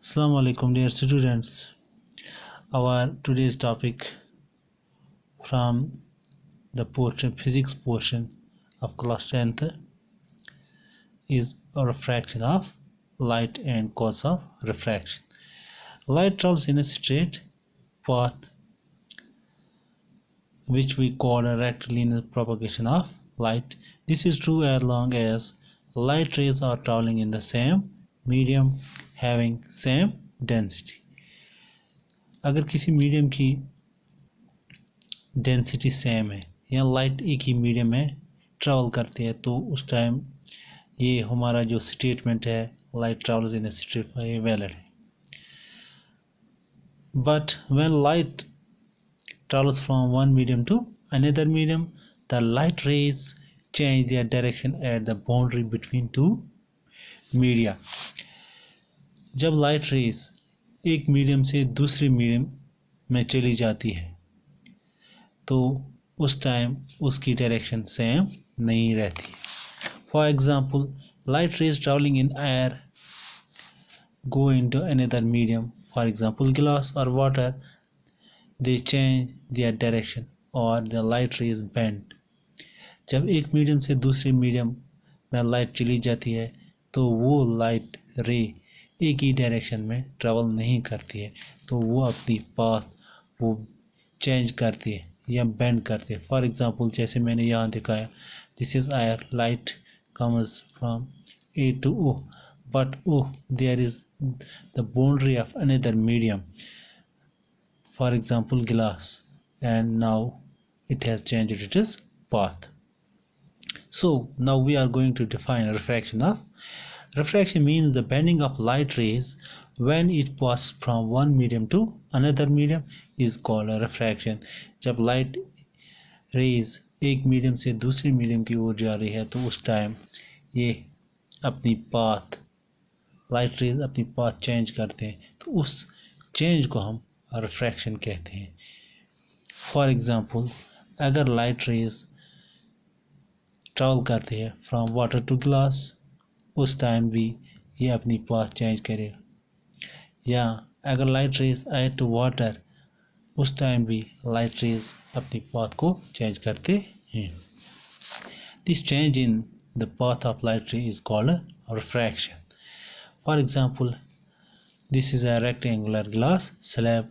Assalamu alaikum dear students. Our today's topic from the physics portion of class 10th is a refraction of light and cause of refraction. Light travels in a straight path which we call a rectilinear propagation of light. This is true as long as light rays are traveling in the same medium having same density. अगर किसी medium की density same है या light एक ही medium में travel करती है तो उस टाइम ये हमारा जो स्टेटमेंट है light travels in a straight ये वैलिड है. But when light travels from one medium to another medium, the light rays change their direction at the boundary between two media. जब लाइट रेज एक medium से दूसरे medium में चली जाती है तो उस टाइम उसकी डायरेक्शन सेम नहीं रहती. For example, light rays travelling in air go into another medium, for example glass or water. They change their direction or the light rays bend. जब एक मीडियम से दूसरे मीडियम में लाइट चली जाती है तो वो लाइट रे एक ही डायरेक्शन में ट्रैवल नहीं करती है तो वो अपनी पाथ वो चेंज करती है या बेंड करती है. फॉर एग्जांपल जैसे मैंने यहाँ दिखाया, this is air, light comes from A to O, but O there is the boundary of another medium, for example glass, and now it has changed its path. So now we are going to define refraction. Refraction means the bending of light rays when it passes from one medium to another medium is called a refraction. जब light rays एक medium से दूसरे medium की ओर जा रही है तो उस टाइम ये अपनी पाथ लाइट रेज अपनी पाथ चेंज करते हैं तो उस चेंज को हम रिफ्रैक्शन कहते हैं. फॉर एग्जांपल, अगर लाइट रेज ट्रैवल करती है फ्रॉम वाटर टू ग्लास उस टाइम भी ये अपनी पाथ चेंज करेगा, या अगर लाइट रेज आए टू वाटर उस टाइम भी लाइट रेज अपनी पाथ को चेंज करते हैं. This change in the path of light रे is called refraction. For example, this is a rectangular glass slab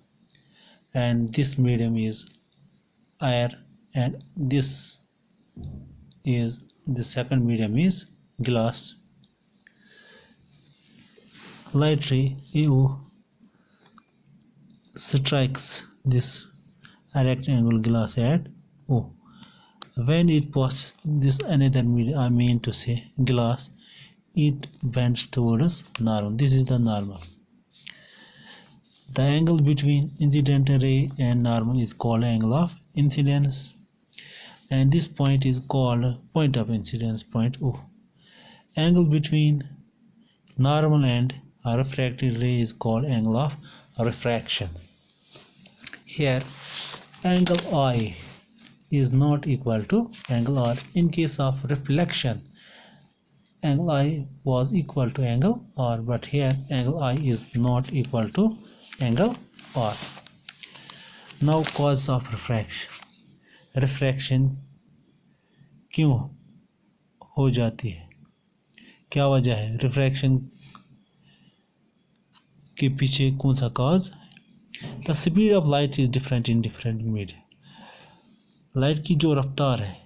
and this medium is air and this is the second medium is glass. Light ray AO strikes this rectangular glass at O. When it passes this another medium, I mean to say glass, it bends towards normal. This is the normal. The angle between incident ray and normal is called angle of incidence, and this point is called point of incidence, point O. Angle between normal and a refracted ray is called angle of refraction. Here angle I is not equal to angle R. In case of reflection, angle I was equal to angle R, but here angle I is not equal to angle R. Now cause of refraction. Refraction क्यों हो जाती है, क्या वजह है, refraction के पीछे कौन सा cause. The speed of light is different in different medium. Light की जो रफ्तार है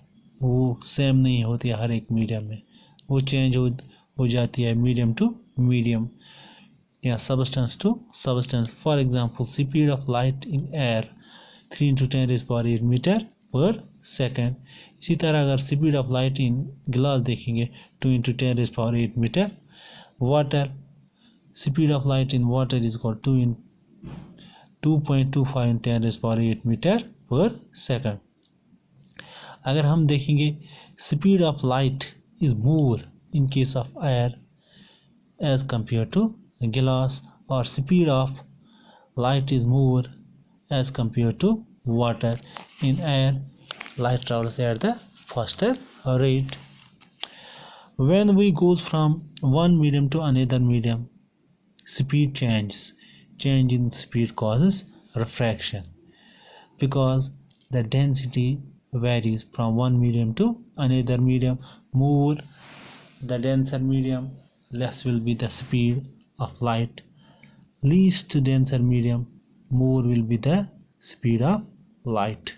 वो सेम नहीं होती है हर एक मीडियम में, वो चेंज हो जाती है मीडियम टू मीडियम या substance to substance. For example, speed of light in air 3 into 10 raised power 8 meter per second. इसी तरह अगर speed of light in glass देखेंगे 2 into 10 raised power 8 meter. Water, speed of light in water is called 2.25 in 10 raised power 8 meter per second. अगर हम देखेंगे speed of light is more in case of air as compared to glass, or speed of light is more as compared to water. In air, light travels at the faster rate. When we goes from one medium to another medium, speed changes. Change in speed causes refraction because the density varies from one medium to another medium. More the denser medium, less will be the speed of light. Least denser medium, more will be the speed of light.